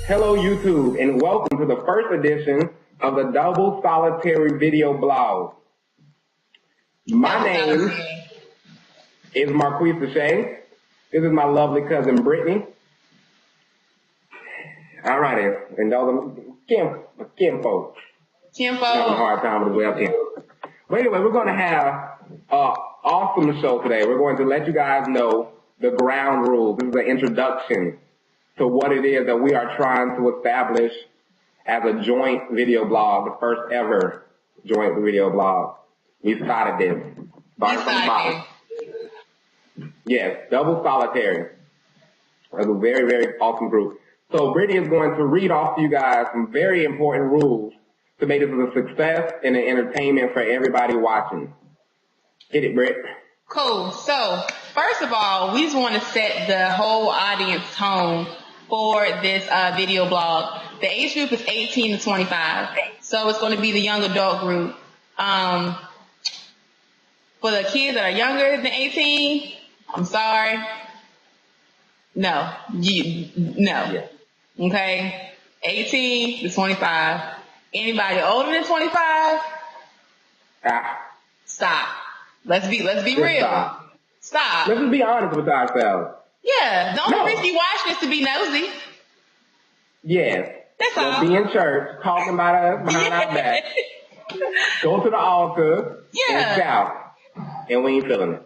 Hello YouTube, and welcome to the first edition of the Double Solitary Video Blog. My name is Marquis. This is my lovely cousin Brittnie. Alrighty, and those are kinfolk. Having a hard time with the webcam. But anyway, we're going to have an awesome show today. We're going to let you guys know the ground rules. This is an introduction to what it is that we are trying to establish as a joint video blog, the first ever joint video blog. We started this. Yes, Double Solitary. That's a very, very awesome group. So Brittnie is going to read off to you guys some very important rules to make this a success and an entertainment for everybody watching. Hit it, Britt. Cool. So, first of all, we just want to set the whole audience tone for this video blog. The age group is 18 to 25. So it's going to be the young adult group. For the kids that are younger than 18, I'm sorry. No. Yeah. Okay? 18 to 25. Anybody older than 25? Stop. Let's be real. Stop. Let's just be honest with ourselves. Yeah. The only reason you watch is to be nosy. Yes. That's all. Be in church, talking about us behind our back. Go to the altar and shout. And we ain't feeling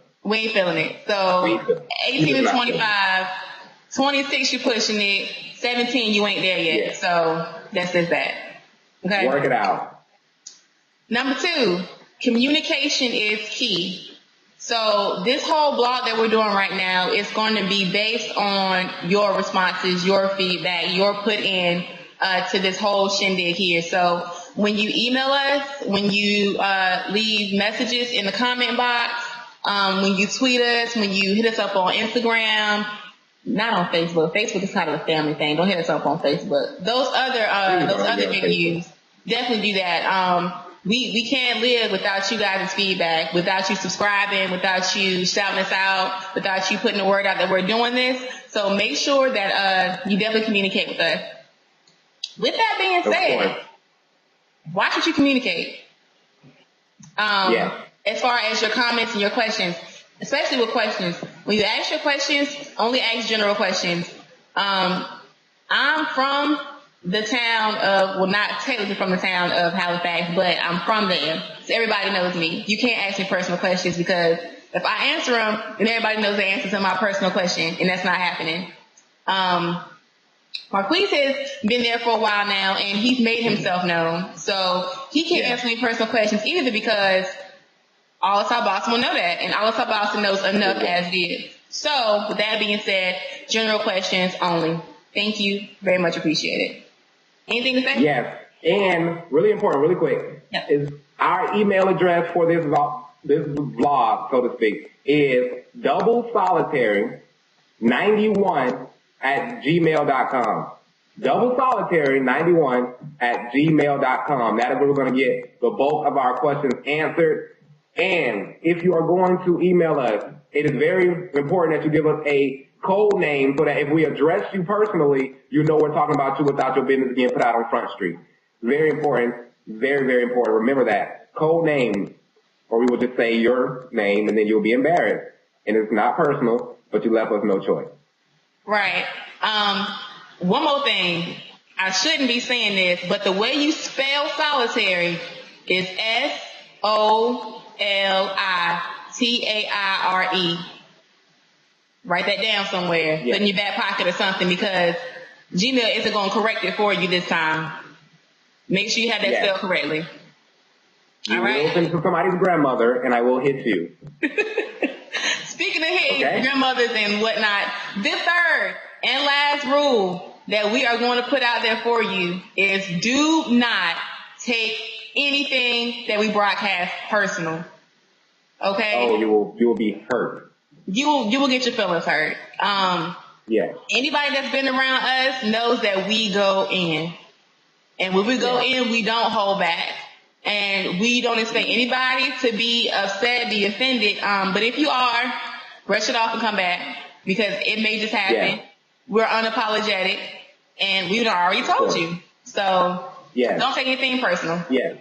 it. So 18 to 25, 26 you're pushing it, 17 you ain't there yet. Yeah. So that's just that. Okay. Work it out. Number 2, communication is key. So this whole blog that we're doing right now is going to be based on your responses, your feedback, your put in to this whole shindig here. So when you email us, when you leave messages in the comment box, when you tweet us, when you hit us up on Instagram, not on Facebook. Facebook is kind of a family thing. Don't hit us up on Facebook. Those other venues, definitely do that. We can't live without you guys' feedback, without you subscribing, without you shouting us out, without you putting the word out that we're doing this. So make sure that you definitely communicate with us. With that being said, watch what you communicate. As far as your comments and your questions, especially with questions, when you ask your questions, only ask general questions. I'm from the town of, well, not technically from the town of Halifax, but I'm from there. So everybody knows me. You can't ask me personal questions because if I answer them, then everybody knows the answer to my personal question, and that's not happening. Marquis has been there for a while now, and he's made himself known. So he can't answer any personal questions either because all of our boss will know that, and all of our boss knows enough as it is. So with that being said, general questions only. Thank you. Very much appreciated. Anything to say? Yes. And really important, really quick, is our email address for this vlog, so to speak, is doublesolitary91@gmail.com. Doublesolitary91@gmail.com. That is where we're going to get the bulk of our questions answered. And if you are going to email us, it is very important that you give us a code name so that if we address you personally, you know we're talking about you without your business being put out on Front Street. Very important. Very, very important. Remember that. Code name. Or we will just say your name and then you'll be embarrassed. And it's not personal, but you left us no choice. Right. One more thing. I shouldn't be saying this, but the way you spell solitary is SOLITARE. Write that down somewhere. Put it in your back pocket or something because Gmail isn't going to correct it for you this time. Make sure you have that spelled correctly. All right? You will send it to somebody's grandmother and I will hit you. Speaking of hitting grandmothers and whatnot, the third and last rule that we are going to put out there for you is do not take anything that we broadcast personal. Okay? Oh, you will be hurt. You will get your feelings hurt. Anybody that's been around us knows that we go in. And when we go in, we don't hold back. And we don't expect anybody to be upset, be offended. But if you are, brush it off and come back. because it may just happen. Yeah. We're unapologetic, and we've already told you. So don't take anything personal. Yes.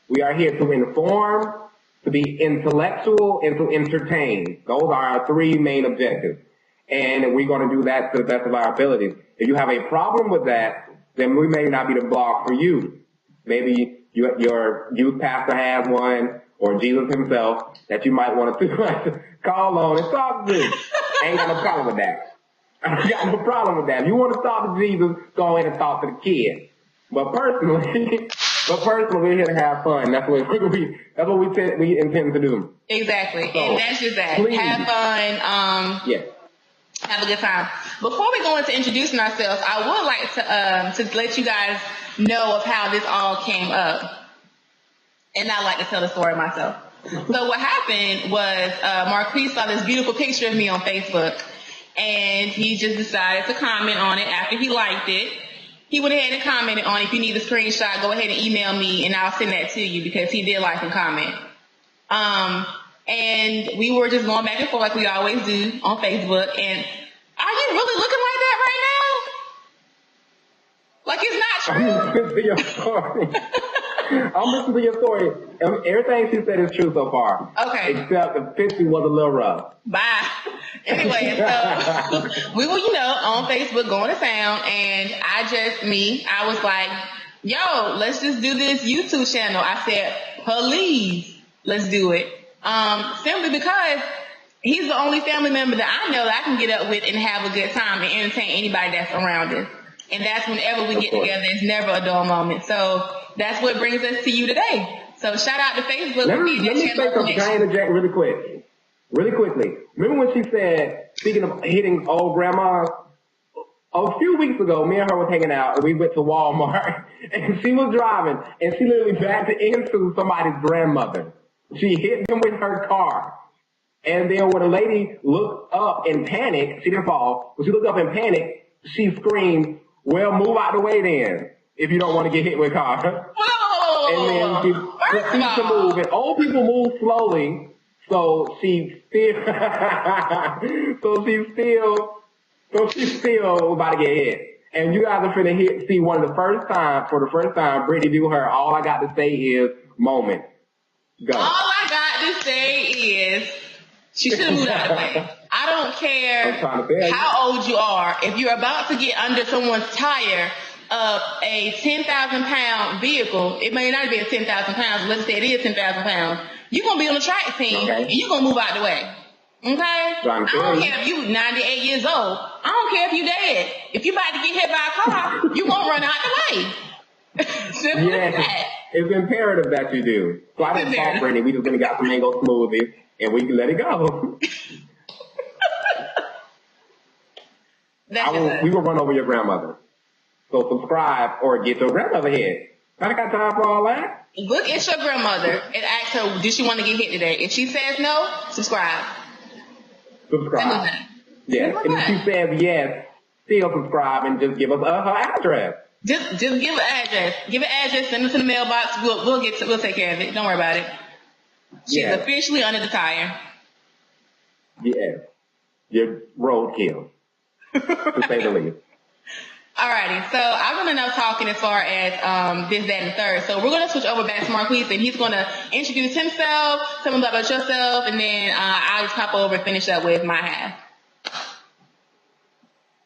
We are here to inform, to be intellectual, and to entertain. Those are our three main objectives. And we're going to do that to the best of our abilities. If you have a problem with that, then we may not be the blog for you. Maybe your youth pastor has one, or Jesus himself, that you might want to call on and talk to. I ain't got no problem with that. I got no problem with that. If you want to talk to Jesus, go ahead and talk to the kid. But personally, we're here to have fun. That's what we intend to do. Exactly. So, and that's just that. Please. Have fun. Yes. Have a good time. Before we go into introducing ourselves, I would like to let you guys know of how this all came up. And I like to tell the story myself. So what happened was Marquis saw this beautiful picture of me on Facebook, and he just decided to comment on it after he liked it. He went ahead and commented on it. If you need a screenshot, go ahead and email me, and I'll send that to you because he did like and comment. And we were just going back and forth like we always do on Facebook. And are you really looking like that right now? Like it's not true. I'm listening to your story. I'm listening to your story. Everything she said is true so far. Okay. Except the picture was a little rough. Bye. Anyway, so we were, on Facebook going to town, and I was like, yo, let's just do this YouTube channel. I said, please, let's do it. Simply because he's the only family member that I know that I can get up with and have a good time and entertain anybody that's around us. And that's whenever we get together. It's never a dull moment. So that's what brings us to you today. So shout out to Facebook. Let me say something. Can I interject really quickly? Remember when she said, speaking of hitting old grandmas, a few weeks ago, me and her was hanging out, and we went to Walmart, and she was driving, and she literally backed into somebody's grandmother. She hit them with her car. And then when a lady looked up in panic, she didn't fall, but she looked up in panic, she screamed, well, move out the way then, if you don't want to get hit with a car. And then she proceeds to move, and old people move slowly, so she's still about to get hit. And you guys are finna see for the first time, Brittnie do her, all I got to say is, moment. Go. All I got to say is, she should have moved out of the way. I don't care how old you are. If you're about to get under someone's tire of a 10,000-pound vehicle, it may not be a 10,000 pounds, let's say it is 10,000 pounds, you're going to be on the track team, and you're going to move out the way. Okay? I don't care if you 98 years old. I don't care if you dead. If you about to get hit by a car, you're going to run out the way. Simple as that. It's imperative that you do. So I didn't talk Brittnie. We just went and got some mango smoothies, and we can let it go. We will run over your grandmother. So subscribe or get your grandmother hit. I ain't got time for all that. Look at your grandmother and ask her, did she want to get hit today? If she says no, subscribe. Yes. And if she says yes, still subscribe and just give us her address. Just give an address. Give an address, send it to the mailbox. We'll take care of it. Don't worry about it. She's officially under the tire. Yes. Your roadkill. To say the least. Alrighty, so I've done enough talking as far as this, that, and the third. So we're going to switch over back to Marquis, and he's going to introduce himself, tell me about yourself, and then I'll just pop over and finish up with my half.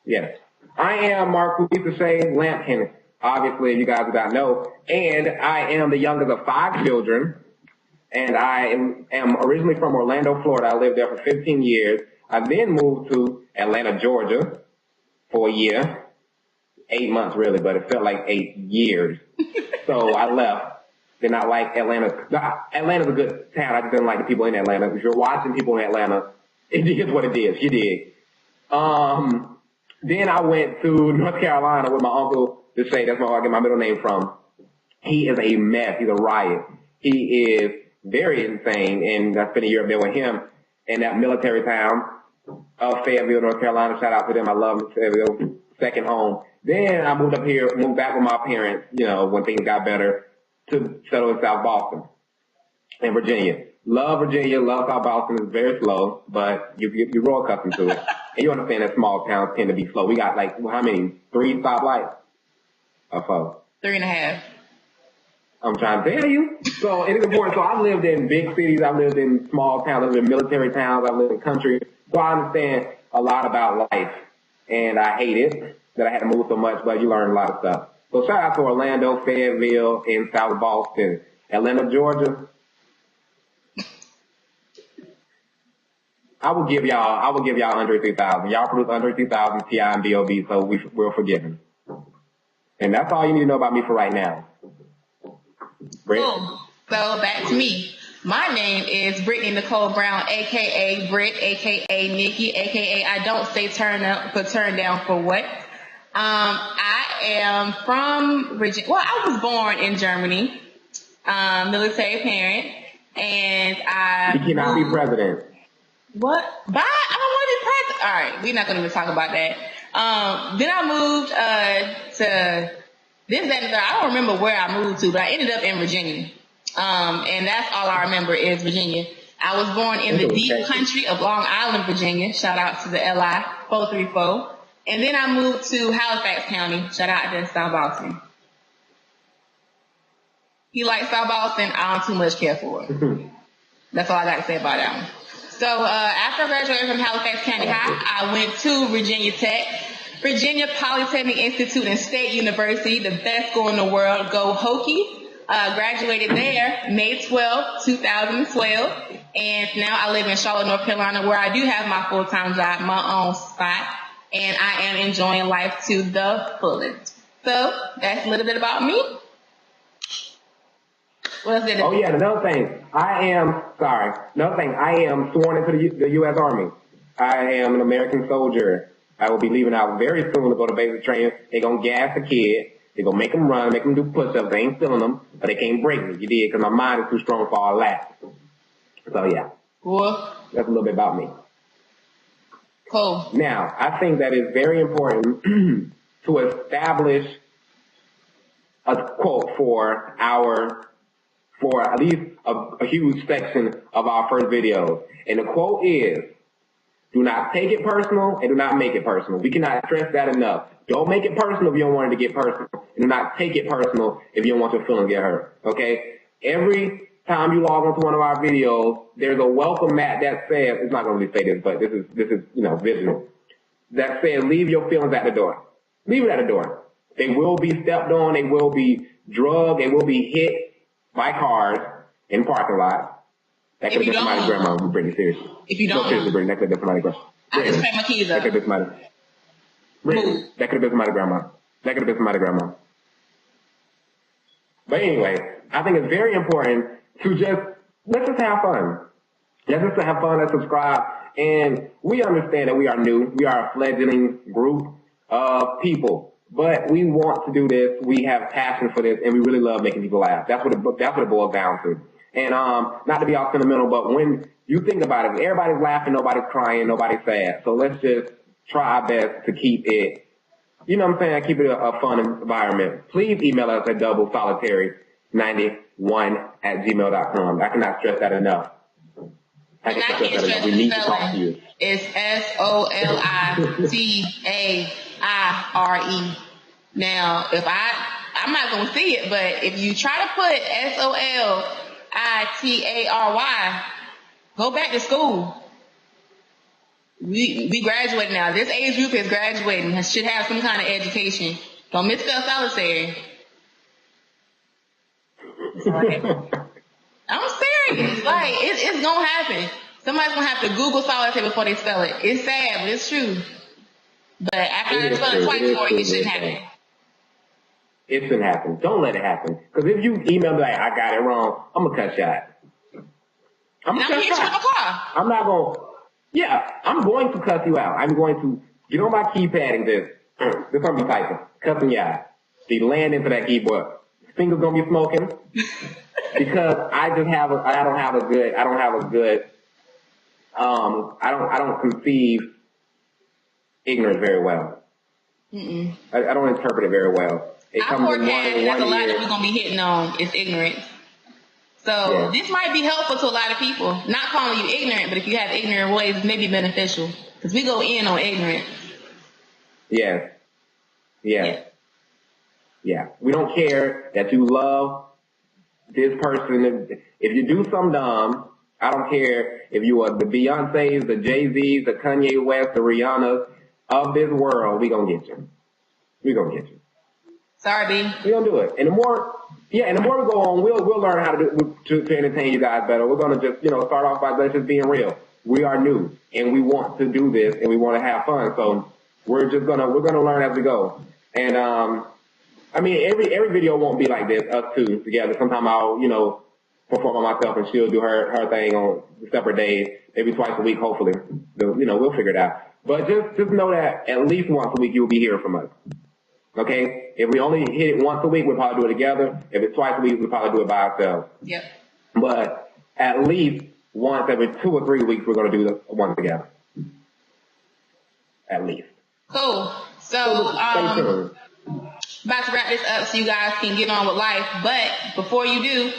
Yes. I am Marquis Lampkin. Obviously, you guys do not know. And I am the youngest of 5 children. And I am originally from Orlando, Florida. I lived there for 15 years. I then moved to Atlanta, Georgia for a year. 8 months, really, but it felt like 8 years. So I left. Did not like Atlanta. Atlanta's a good town. I just didn't like the people in Atlanta. If you're watching people in Atlanta, it is what it is. You dig. Then I went to North Carolina with my uncle to say that's where I get my middle name from. He is a mess. He's a riot. He is very insane, and I spent a year there with him in that military town of Fayetteville, North Carolina. Shout out to them. I love Fayetteville. Second home. Then I moved back with my parents, when things got better, to settle in South Boston in Virginia. Love Virginia, love South Boston. It's very slow, but you're real accustomed to it. And you understand that small towns tend to be slow. We got like, how many? 3 stoplights? Or 4? 3.5. I'm trying to tell you. So it is important. So I've lived in big cities. I've lived in small towns. I've lived in military towns. I've lived in country. So I understand a lot about life. And I hate it that I had to move so much, but you learn a lot of stuff. So shout out to Orlando, Fayetteville, and South Boston. Atlanta, Georgia. I will give y'all under 3,000. Y'all produce under 3,000 TI and B.O.B., so we're forgiven. And that's all you need to know about me for right now. Britt? Cool. So back to me. My name is Brittnie Nicole Brown, a.k.a. Britt, a.k.a. Nikki, a.k.a. I don't say turn up, but turn down for what? I am from Virginia. Well, I was born in Germany, military parent, and You cannot be president. What? Bye? I don't want to be president. All right, we're not going to even talk about that. Then I moved to this, that, and that. I don't remember where I moved to, but I ended up in Virginia. And that's all I remember is Virginia. I was born in the deep country of Long Island, Virginia. Shout out to the LI 434. And then I moved to Halifax County. Shout out to South Boston. You like South Boston? I don't too much care for it. That's all I got to say about that one. So after I graduated from Halifax County High, I went to Virginia Tech, Virginia Polytechnic Institute and State University, the best school in the world. Go Hokie. Graduated there May 12, 2012. And now I live in Charlotte, North Carolina, where I do have my full-time job, my own spot. And I am enjoying life to the fullest. So that's a little bit about me. What's it? Oh yeah, another thing. I am sworn into the U.S. Army. I am an American soldier. I will be leaving out very soon to go to basic training. They're going to gas the kid. They're going to make them run, make them do push-ups. They ain't stealing them, but they can't break me. You did, because my mind is too strong for all that. So yeah. Cool. That's a little bit about me. Cool. Now, I think that it's very important to establish a quote for at least a huge section of our first videos. And the quote is, do not take it personal and do not make it personal. We cannot stress that enough. Don't make it personal if you don't want it to get personal. And do not take it personal if you don't want your feelings to get hurt. Okay? Every time you log onto one of our videos, there's a welcome mat that says, it's not going to really say this, but this is, visual. That says, leave your feelings at the door. Leave it at the door. They will be stepped on. They will be drugged. They will be hit by cars in parking lots. That could have been somebody's grandma. I'm pretty serious. If you don't, no, seriously, Brittnie, that could have been somebody's grandma. I just pay my keys up. That could have been somebody's. Brittnie, that could have been somebody's grandma. That could have been somebody's grandma. But anyway, I think it's very important to let's just have fun. Let's just have fun. Let's subscribe. And we understand that we are new. We are a fledgling group of people. But we want to do this. We have passion for this, and we really love making people laugh. That's what it boils down to. And not to be all sentimental, but when you think about it, everybody's laughing, nobody's crying, nobody's sad. So let's just try our best to keep it, you know what I'm saying, keep it a fun environment. Please email us at doublesolitary91@gmail.com. I cannot stress that enough. We need to talk to you. It's SOLITAIRE. Now, I'm not going to see it, but if you try to put SOLITARY, go back to school. We graduating now. This age group is graduating. Should have some kind of education. Don't misspell solitary. I'm serious. Like, it's going to happen. Somebody's going to have to Google solitary before they spell it. It's sad, but it's true. But after I spell it twice before, it shouldn't happen. It shouldn't happen. Don't let it happen. Because if you email me like, I got it wrong, I'm going to cut you out. I'm going to hit you with a car. I'm not going to. Yeah, I'm going to cuss you out. I'm going to get on my keypad and just going to be typing, cussing you out. Be laying into that keyboard. Fingers going to be smoking. Because I don't conceive ignorance very well. I don't interpret it very well. It I forecast that's a lot that we're going to be hitting on is ignorance. So this might be helpful to a lot of people. Not calling you ignorant, but if you have ignorant ways, it may be beneficial. Because we go in on ignorance. Yes. Yes. Yeah. We don't care that you love this person. If you do something dumb, I don't care if you are the Beyoncés, the Jay-Z's, the Kanye West, the Rihannas of this world, we gonna get you. We gonna get you. Sorry, B. We gonna do it. And the more we go on, we'll learn how to entertain you guys better. We're gonna just, start off by just being real. We are new and we want to do this and we want to have fun. So we're gonna learn as we go. And, every video won't be like this, us two together. Sometimes I'll, perform on myself and she'll do her thing on separate days, maybe twice a week, hopefully. We'll figure it out. But just know that at least once a week you'll be hearing from us. Okay? If we only hit it once a week, we'll probably do it together. If it's twice a week, we'll probably do it by ourselves. Yep. But at least once every 2 or 3 weeks, we're going to do the one together. At least. Cool. So, about to wrap this up so you guys can get on with life. But before you do,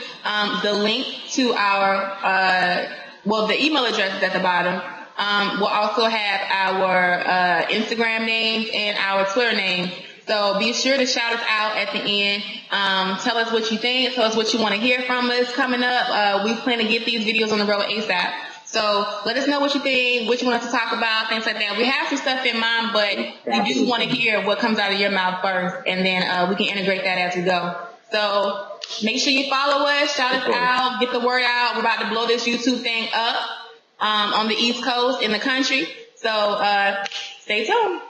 the link to our, the email address is at the bottom. We'll also have our Instagram names and our Twitter names. So be sure to shout us out at the end. Tell us what you think. Tell us what you want to hear from us coming up. We plan to get these videos on the road ASAP. So let us know what you think, what you want us to talk about, things like that. We have some stuff in mind, but we do want to hear what comes out of your mouth first, and then we can integrate that as we go. So make sure you follow us, shout us out, get the word out. We're about to blow this YouTube thing up on the East Coast in the country. So stay tuned.